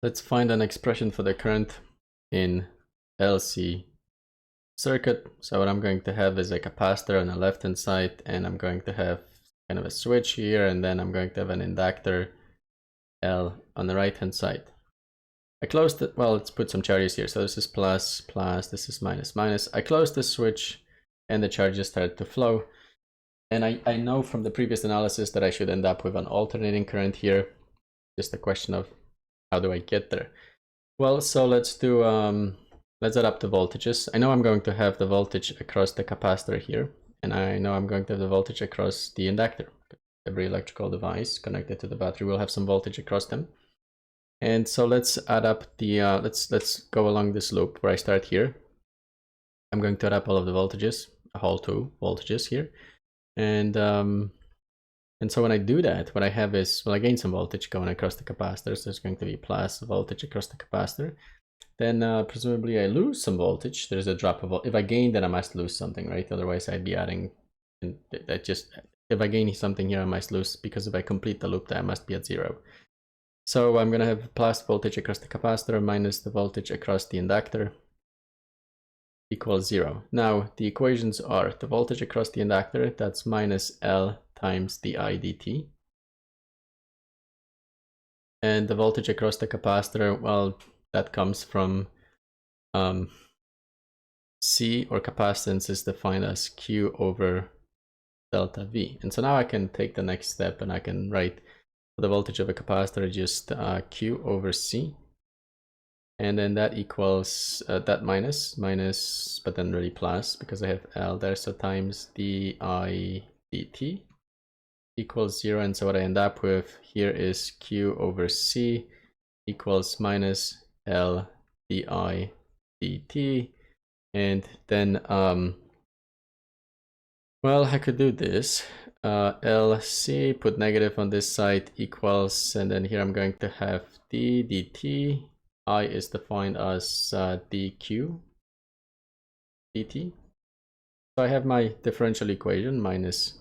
Let's find an expression for the current in LC circuit. So what I'm going to have is a capacitor on the left hand side, and I'm going to have kind of a switch here, and then I'm going to have an inductor L on the right hand side. I closed it. Well, let's put some charges here. So this is plus, plus, this is minus, minus. I closed the switch and the charges started to flow. And I know from the previous analysis that I should end up with an alternating current here. Just a question of how do I get there? Well, so let's do, let's add up the voltages. I know I'm going to have the voltage across the capacitor here, and I know I'm going to have the voltage across the inductor. Every electrical device connected to the battery will have some voltage across them. And so let's add up the, let's go along this loop where I start here. I'm going to add up all of the voltages, a whole 2 voltages here. And so when I do that, what I have is, well, I gain some voltage going across the capacitor. So there's going to be plus voltage across the capacitor. Then presumably I lose some voltage. There's a drop of, if I gain, then I must lose something, right? Otherwise I'd be adding, and that just, if I gain something here, I must lose, because if I complete the loop, then I must be at 0. So I'm going to have plus voltage across the capacitor minus the voltage across the inductor equals 0. Now the equations are the voltage across the inductor, that's minus L times the I dt. And the voltage across the capacitor, well, that comes from C, or capacitance, is defined as Q over delta V. And so now I can take the next step and I can write the voltage of a capacitor just Q over C, and then that equals that minus, but then really plus, because I have L there, so times I dt equals 0. And so what I end up with here is Q over C equals minus L I dt. And then well, I could do this. LC, put negative on this side, equals, and then here I'm going to have d dt. I is defined as dq dt. So I have my differential equation, minus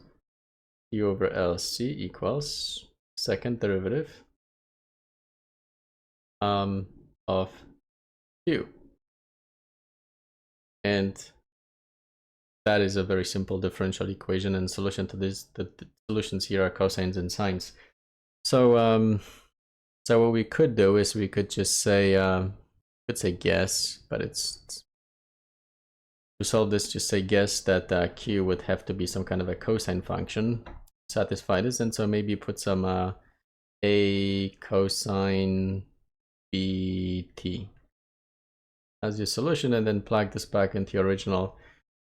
q over LC equals second derivative of q. And that is a very simple differential equation, and solution to this, the solutions here are cosines and sines. So so what we could do is we could just say guess, but it's to solve this, just say guess that q would have to be some kind of a cosine function to satisfy this, and so maybe put some a cosine bt as your solution, and then plug this back into your original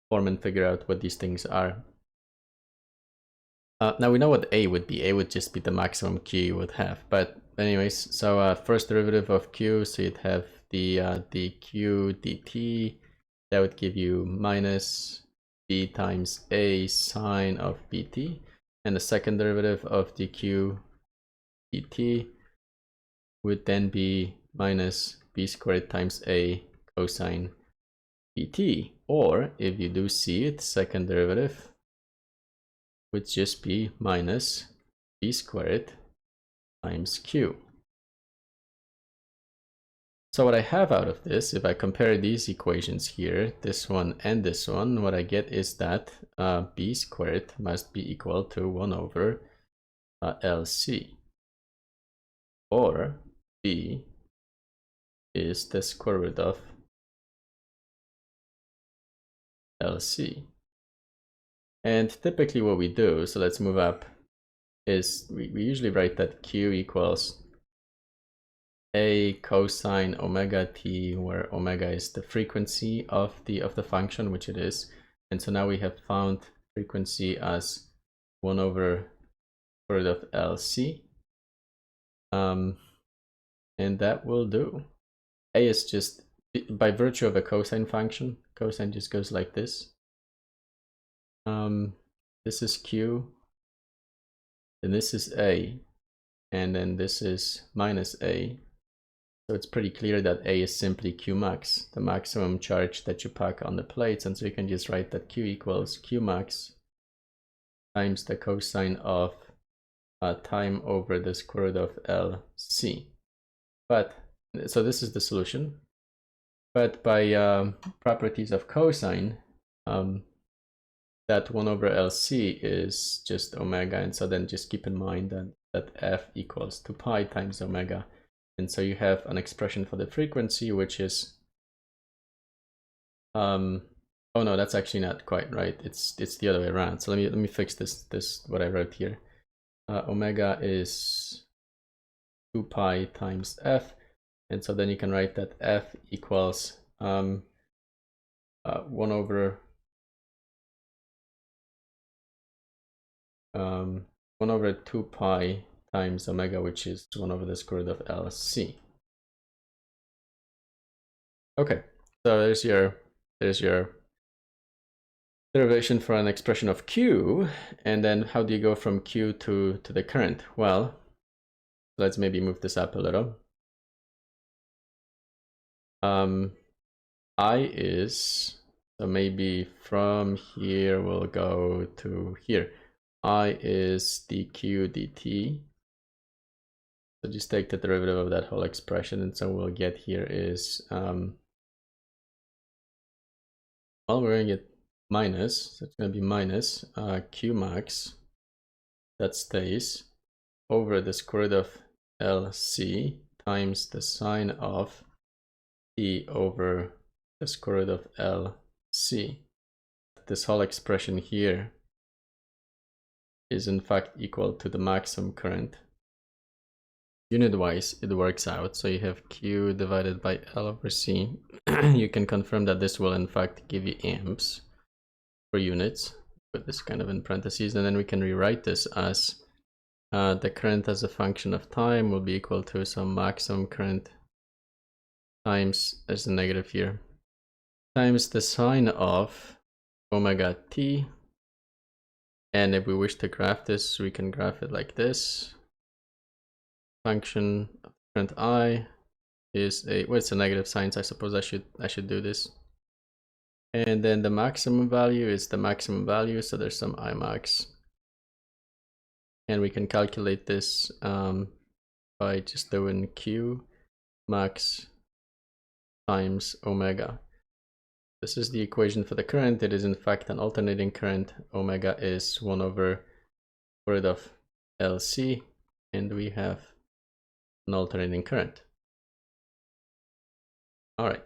form and figure out what these things are. Now we know what a would be. A would just be the maximum q you would have. But anyways, so first derivative of q, so you'd have the dq dt. That would give you minus b times a sine of bt. And the second derivative of dq dt would then be minus b squared times a cosine bt. Or if you do see it, second derivative would just be minus b squared times q. So what I have out of this, if I compare these equations here, this one and this one, what I get is that b squared must be equal to 1 over LC, or b is the square root of LC. And typically what we do, so let's move up, is we usually write that q equals a cosine omega t, where omega is the frequency of the function, which it is. And so now we have found frequency as 1 over square root of LC. And that will do. A is just, by virtue of a cosine function, cosine just goes like this. This is q, and this is a, and then this is minus a. So it's pretty clear that a is simply q max, the maximum charge that you pack on the plates. And so you can just write that q equals q max times the cosine of time over the square root of LC. But So this is the solution. But by properties of cosine, that 1 over LC is just omega, and so then just keep in mind that f equals 2 pi times omega, and so you have an expression for the frequency, which is oh no, that's actually not quite right. It's the other way around. So let me fix this what I wrote here. Omega is 2 pi times f, and so then you can write that f equals 1 over 2 pi times omega, which is 1 over the square root of LC. Okay, so there's your derivation for an expression of Q. And then how do you go from Q to the current? Well, let's maybe move this up a little. I is, so maybe from here we'll go to here. I is dq dt. So just take the derivative of that whole expression, and so we'll get here is, well, we're going to get minus, so it's going to be minus q max, that stays, over the square root of LC times the sine of t over the square root of LC. This whole expression here is in fact equal to the maximum current. Unit-wise, it works out. So you have Q divided by L over C. You can confirm that this will in fact give you amps per units. Put this kind of in parentheses, and then we can rewrite this as the current as a function of time will be equal to some maximum current times, there's a negative here, times the sine of omega t. And if we wish to graph this, we can graph it like this. Function of current I is a, well, it's a negative sign, so I suppose I should do this. And then the maximum value is the maximum value, so there's some I max. And we can calculate this by just doing Q max times omega. This is the equation for the current. It is in fact an alternating current. Omega is 1 over square root of LC, and we have an alternating current. All right.